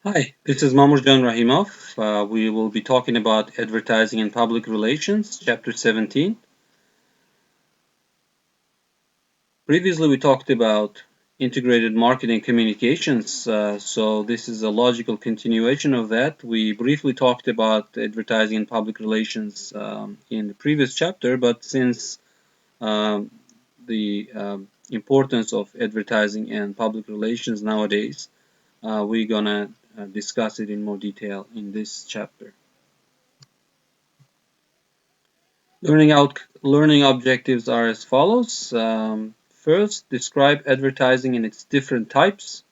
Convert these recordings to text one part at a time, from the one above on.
Hi, this is Mamurjan Rahimov. We will be talking about advertising and public relations, chapter 17. Previously, we talked about integrated marketing communications, so this is a logical continuation of that. We briefly talked about advertising and public relations in the previous chapter, but since the importance of advertising and public relations nowadays, we're gonna discuss it in more detail in this chapter. Learning objectives are as follows. First, describe advertising and its different types.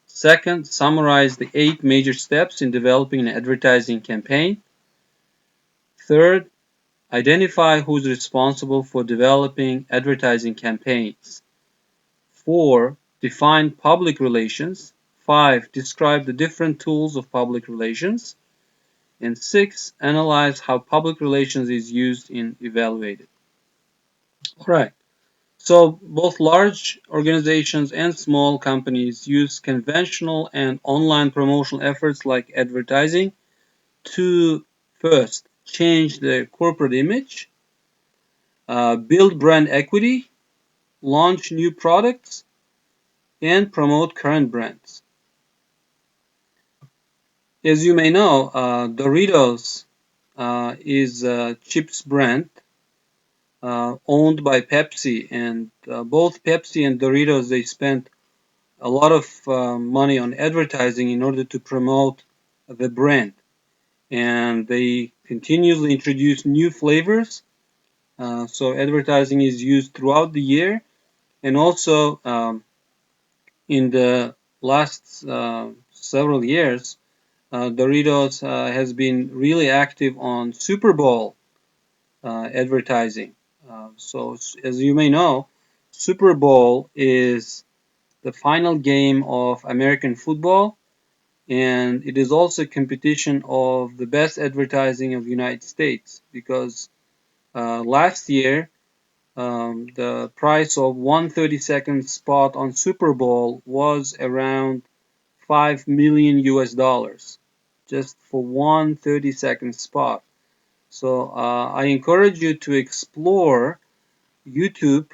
Second, summarize the 8 major steps in developing an advertising campaign. Third, identify who's responsible for developing advertising campaigns. 4. Define public relations. 5. Describe the different tools of public relations. And 6. Analyze how public relations is used and evaluated. All right. So both large organizations and small companies use conventional and online promotional efforts like advertising to first change their corporate image, build brand equity, launch new products, and promote current brands. As you may know, Doritos is a chips brand owned by Pepsi, and both Pepsi and Doritos they spent a lot of money on advertising in order to promote the brand, and they continuously introduce new flavors. So advertising is used throughout the year, and also in the last several years, Doritos has been really active on Super Bowl advertising. So as you may know, Super Bowl is the final game of American football, and it is also a competition of the best advertising of the United States because last year the price of 1 32nd spot on Super Bowl was around 5 million US dollars just for 1 32nd spot. So I encourage you to explore YouTube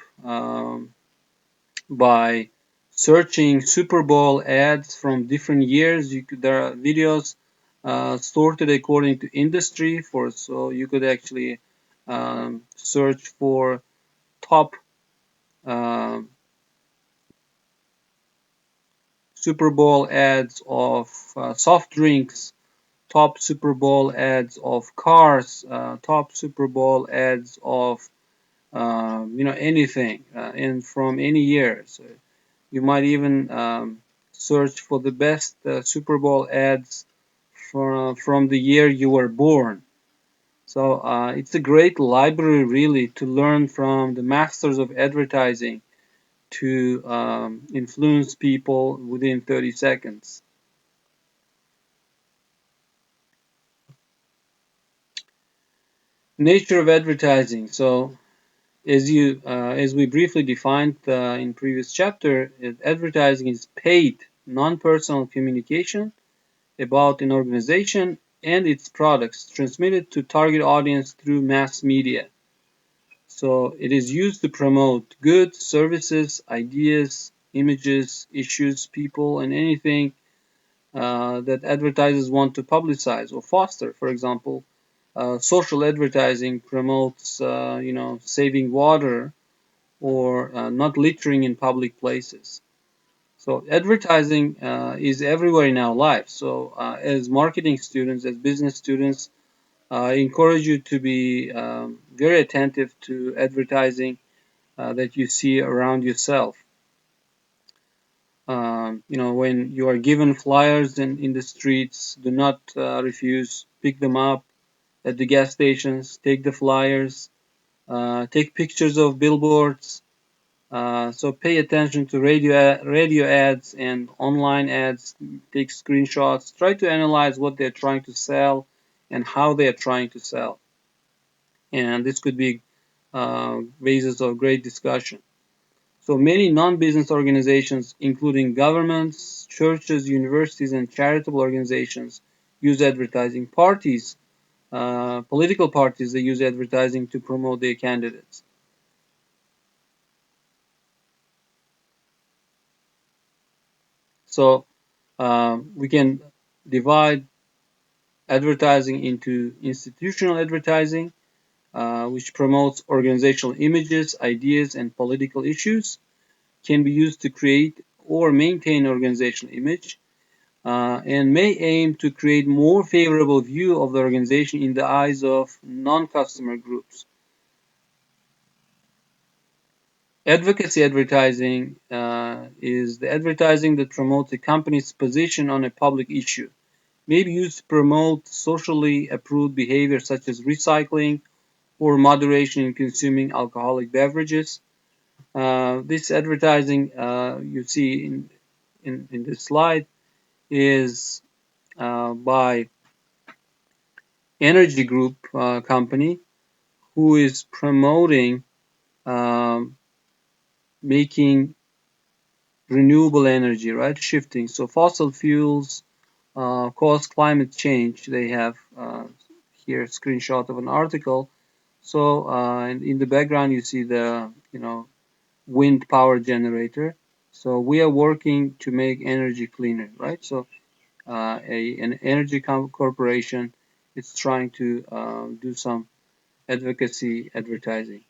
by searching Super Bowl ads from different years. There are videos sorted according to industry, so you could actually search for top uh, Super Bowl ads of soft drinks, top Super Bowl ads of cars, top Super Bowl ads of anything, and from any year. So you might even search for the best Super Bowl ads from the year you were born. So it's a great library, really, to learn from the masters of advertising to influence people within 30 seconds. Nature of advertising. So as we briefly defined in previous chapter, advertising is paid non-personal communication about an organization and its products transmitted to target audience through mass media. So it is used to promote goods, services, ideas, images, issues, people, and anything that advertisers want to publicize or foster. For example, social advertising promotes, saving water or not littering in public places. So advertising is everywhere in our lives. So as marketing students, as business students, I encourage you to be very attentive to advertising that you see around yourself. When you are given flyers in the streets, do not refuse. Pick them up at the gas stations. Take the flyers. Take pictures of billboards. So pay attention to radio ads and online ads. Take screenshots. Try to analyze what they're trying to sell and how they are trying to sell. And this could be basis of great discussion. So many non-business organizations, including governments, churches, universities, and charitable organizations, use advertising. Parties, political parties, they use advertising to promote their candidates. So we can divide advertising into institutional advertising, which promotes organizational images, ideas, and political issues, can be used to create or maintain organizational image, and may aim to create more favorable view of the organization in the eyes of non-customer groups. Advocacy advertising is the advertising that promotes a company's position on a public issue. May be used to promote socially approved behavior such as recycling or moderation in consuming alcoholic beverages. This advertising you see in this slide is by Energy Group company who is promoting um, making renewable energy, right? Shifting. So fossil fuels cause climate change. They have here a screenshot of an article. So in the background you see the wind power generator. So we are working to make energy cleaner, right? So an energy corporation is trying to do some advocacy advertising.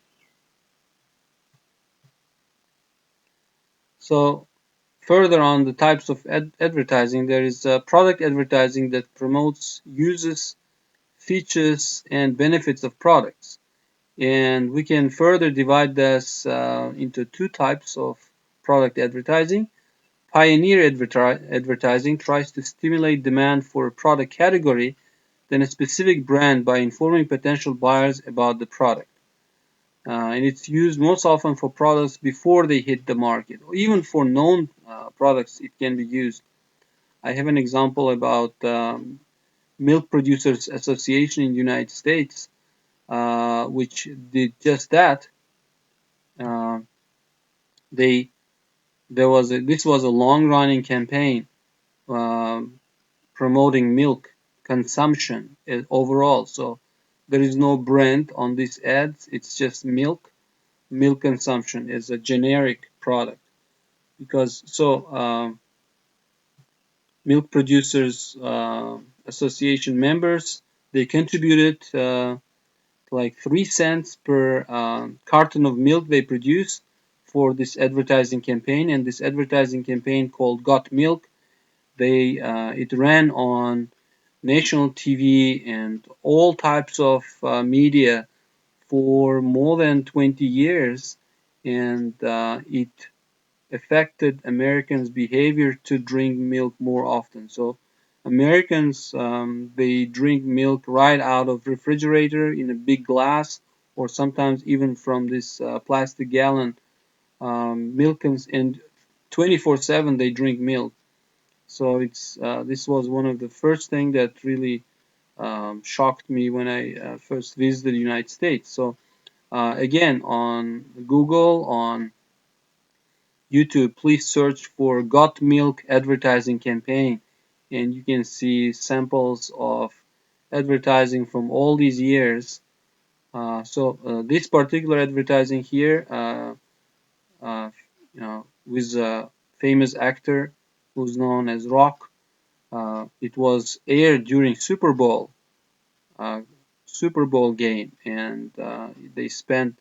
So further on the types of advertising, there is product advertising that promotes uses, features, and benefits of products. And we can further divide this into two types of product advertising. Pioneer advertising tries to stimulate demand for a product category, then a specific brand by informing potential buyers about the product. And it's used most often for products before they hit the market, or even for known products it can be used. I have an example about Milk Producers Association in the United States, which did just that. Uh, they this was a long running campaign um, promoting milk consumption overall. So there is no brand on these ads. It's just milk consumption is a generic product because milk producers association members, they contributed like 3 cents per carton of milk they produce for this advertising campaign. And this advertising campaign called Got Milk, they it ran on national TV and all types of media for more than 20 years, and it affected Americans' behavior to drink milk more often. So Americans, they drink milk right out of refrigerator in a big glass, or sometimes even from this plastic gallon milk, and 24/7 they drink milk. So it's this was one of the first thing that really shocked me when I first visited the United States. So again, on Google, on YouTube, please search for Got Milk advertising campaign, and you can see samples of advertising from all these years. This particular advertising here, uh, with a famous actor who's known as Rock, it was aired during uh, Super Bowl game, and they spent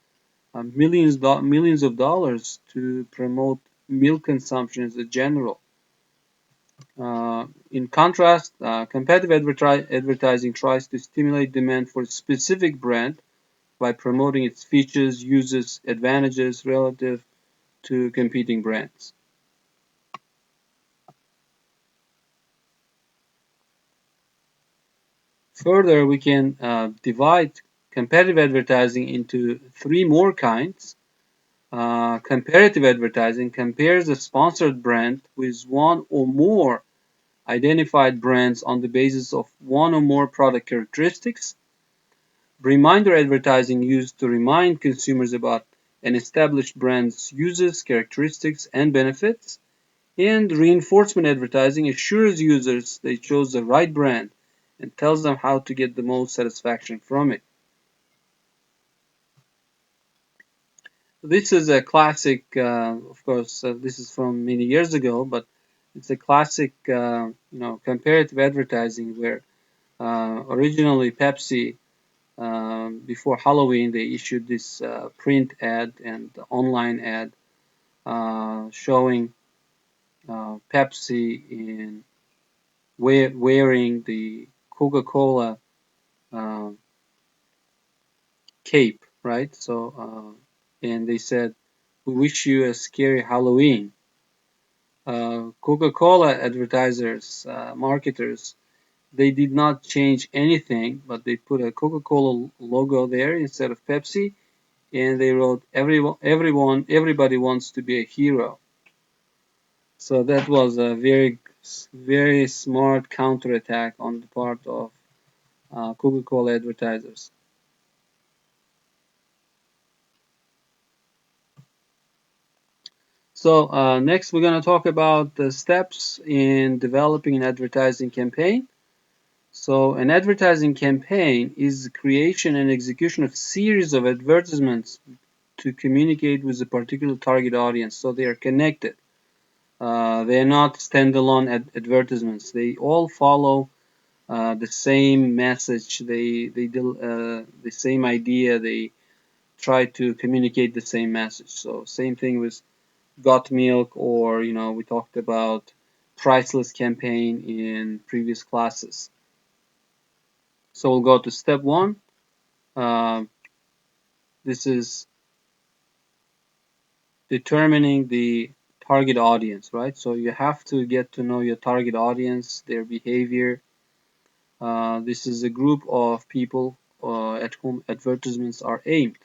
millions of dollars to promote milk consumption as a general. In contrast, competitive advertising tries to stimulate demand for a specific brand by promoting its features, uses, advantages relative to competing brands. Further, we can divide competitive advertising into three more kinds. Comparative advertising compares a sponsored brand with one or more identified brands on the basis of one or more product characteristics. Reminder advertising used to remind consumers about an established brand's uses, characteristics, and benefits. And reinforcement advertising assures users they chose the right brand and tells them how to get the most satisfaction from it. This is a classic, of course, this is from many years ago, but it's a classic, comparative advertising where originally Pepsi, before Halloween, they issued this print ad and online ad showing Pepsi in wearing the Coca-Cola uh, cape, right? So, and they said, "We wish you a scary Halloween." Coca-Cola advertisers, marketers, they did not change anything, but they put a Coca-Cola logo there instead of Pepsi, and they wrote, everybody wants to be a hero." So that was a very, very smart counterattack on the part of Coca-Cola advertisers. So next we're going to talk about the steps in developing an advertising campaign. So an advertising campaign is the creation and execution of series of advertisements to communicate with a particular target audience. So they are connected. They are not standalone advertisements. They all follow the same message. They do the same idea. They try to communicate the same message. So same thing with Got Milk, or we talked about Priceless campaign in previous classes. So we'll go to step one. Uh, this is determining the target audience, right? So you have to get to know your target audience, their behavior. This is a group of people at whom advertisements are aimed.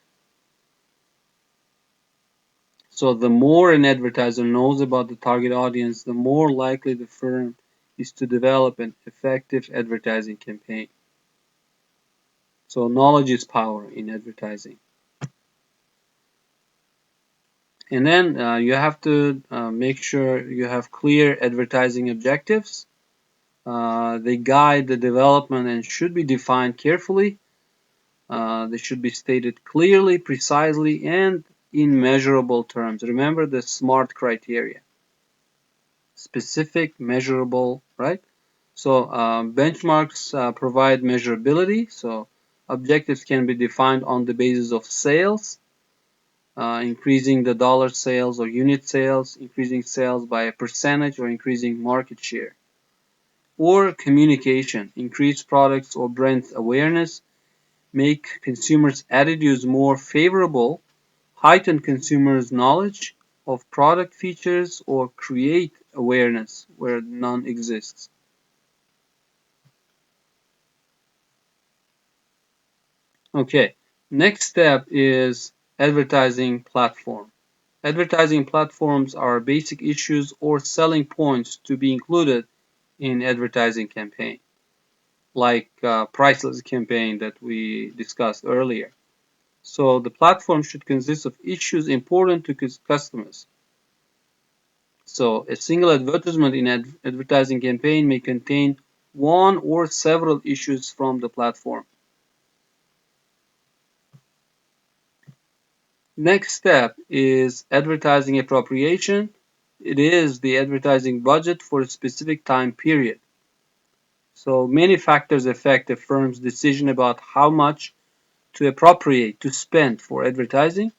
So the more an advertiser knows about the target audience, the more likely the firm is to develop an effective advertising campaign. So knowledge is power in advertising. And then you have to make sure you have clear advertising objectives. They guide the development and should be defined carefully. They should be stated clearly, precisely, and in measurable terms. Remember the SMART criteria. Specific, measurable, right? So benchmarks provide measurability. So objectives can be defined on the basis of sales, increasing the dollar sales or unit sales, increasing sales by a percentage, or increasing market share. Or communication, increase products or brand awareness, make consumers' attitudes more favorable, heighten consumers' knowledge of product features, or create awareness where none exists. Okay, next step is advertising platform. Advertising platforms are basic issues or selling points to be included in advertising campaign, like Priceless campaign that we discussed earlier. So the platform should consist of issues important to customers. So a single advertisement in an advertising campaign may contain one or several issues from the platform. Next step is advertising appropriation. It is the advertising budget for a specific time period. So many factors affect a firm's decision about how much to appropriate, to spend for advertising.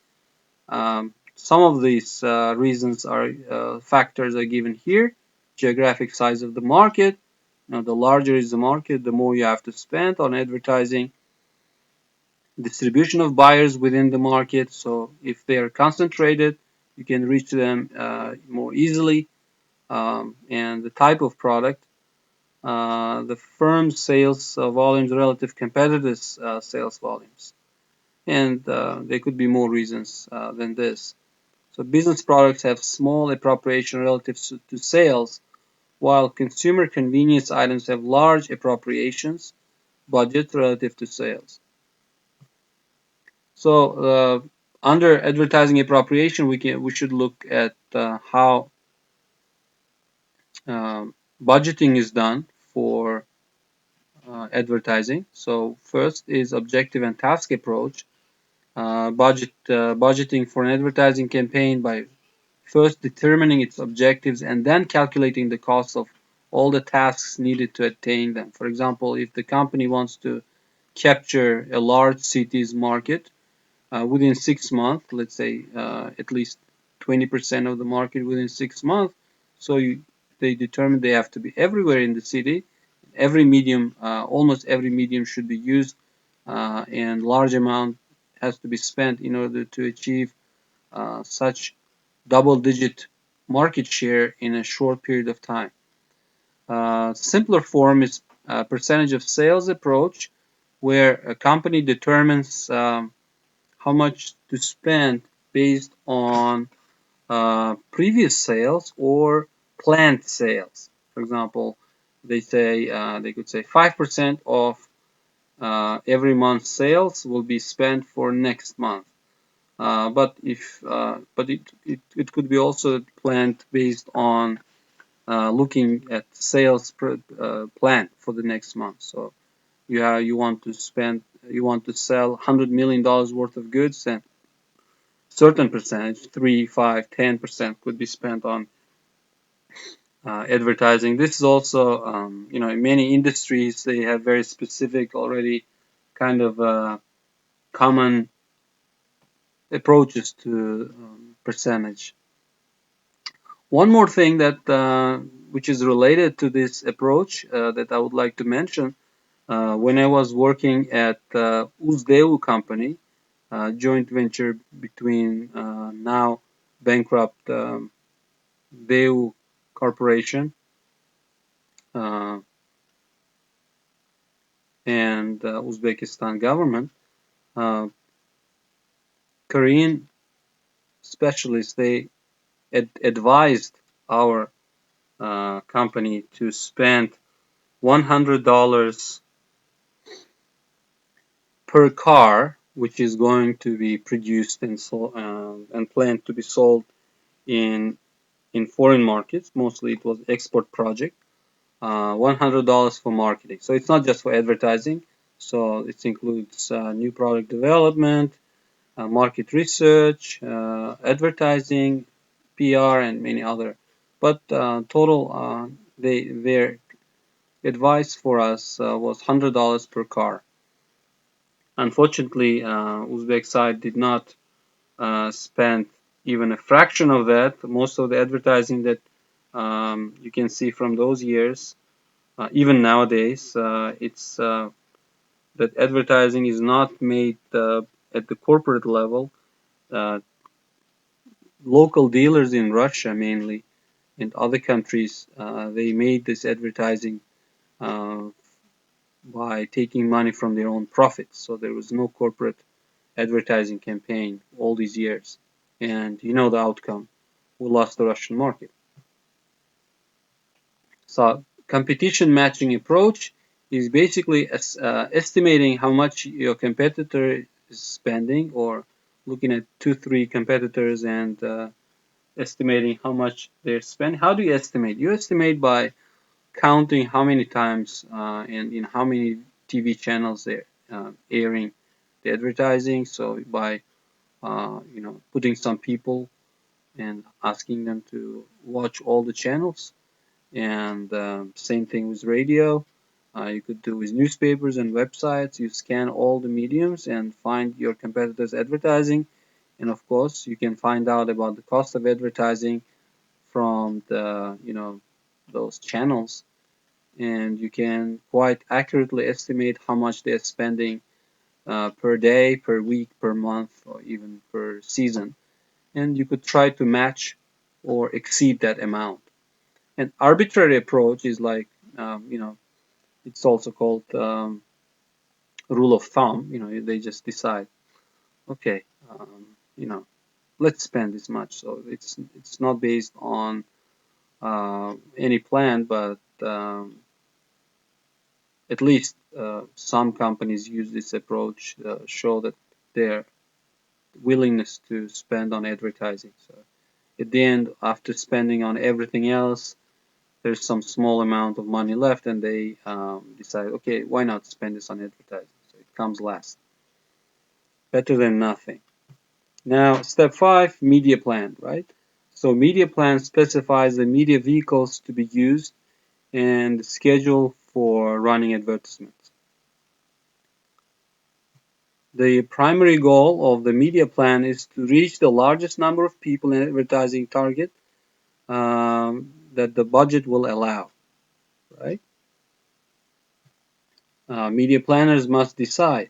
Some of these reasons are factors are given here. Geographic size of the market. The larger is the market, the more you have to spend on advertising. Distribution of buyers within the market. So if they are concentrated, you can reach them more easily. And the type of product, the firm's sales volumes relative competitors' sales volumes. And there could be more reasons than this. So business products have small appropriation relative to sales, while consumer convenience items have large appropriations budget relative to sales. So under advertising appropriation, we should look at how budgeting is done for advertising. So first is objective and task approach. Budgeting for an advertising campaign by first determining its objectives and then calculating the cost of all the tasks needed to attain them. For example, if the company wants to capture a large city's market within 6 months, let's say at least 20% of the market within 6 months, so they determine they have to be everywhere in the city. Every medium, almost every medium should be used, and large amount has to be spent in order to achieve such double-digit market share in a short period of time. Simpler form is percentage of sales approach, where a company determines how much to spend based on previous sales or planned sales. For example, they could say 5% of every month's sales will be spent for next month. But it could be also planned based on looking at sales plan for the next month. So you want to sell $100 million worth of goods, and certain percentage, 3, 5, 10% could be spent on advertising. This is also, in many industries, they have very specific already kind of common approaches to percentage. One more thing that which is related to this approach that I would like to mention, when I was working at Uzdeu company, joint venture between now bankrupt Deu Corporation and Uzbekistan government, Korean specialists, they advised our company to spend $100 per car, which is going to be produced and sold and planned to be sold in foreign markets. Mostly it was export project. $100 for marketing. So it's not just for advertising. So it includes new product development, market research, advertising, PR, and many other. But total, their advice for us was $100 per car. Unfortunately, Uzbek side did not spend even a fraction of that. Most of the advertising that you can see from those years, even nowadays, it's that advertising is not made at the corporate level. Uh, Local dealers in Russia mainly and other countries, they made this advertising uh, by taking money from their own profits. So there was no corporate advertising campaign all these years. And you know the outcome. We lost the Russian market. So competition matching approach is basically estimating how much your competitor is spending, or looking at 2, 3 competitors and estimating how much they're spending. How do you estimate? You estimate by counting how many times and in how many TV channels they're airing the advertising. So by putting some people and asking them to watch all the channels, and same thing with radio. You could do with newspapers and websites. You scan all the mediums and find your competitors' advertising, and of course you can find out about the cost of advertising from the those channels, and you can quite accurately estimate how much they're spending per day, per week, per month, or even per season, and you could try to match or exceed that amount. An arbitrary approach is like it's also called rule of thumb. They just decide, okay, let's spend this much. So it's not based on any plan, but at least some companies use this approach, show that they're willingness to spend on advertising. So at the end, after spending on everything else, there's some small amount of money left, and they decide, okay, why not spend this on advertising? So it comes last. Better than nothing. Now, step 5, media plan, right? So media plan specifies the media vehicles to be used and the schedule for running advertisements. The primary goal of the media plan is to reach the largest number of people in advertising target that the budget will allow, right? Media planners must decide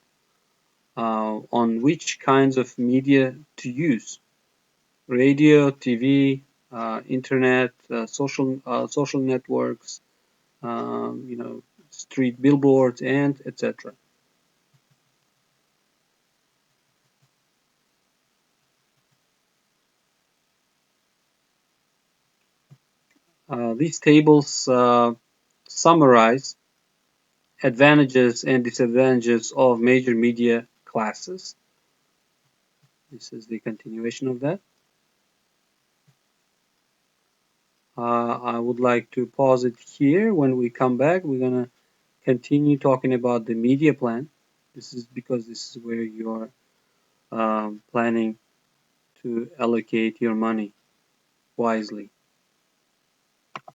on which kinds of media to use: radio, TV, internet, social networks, you know, street billboards, and etc. These tables summarize advantages and disadvantages of major media classes. This is the continuation of that. I would like to pause it here. When we come back, we're going to continue talking about the media plan. This is because this is where you're planning to allocate your money wisely.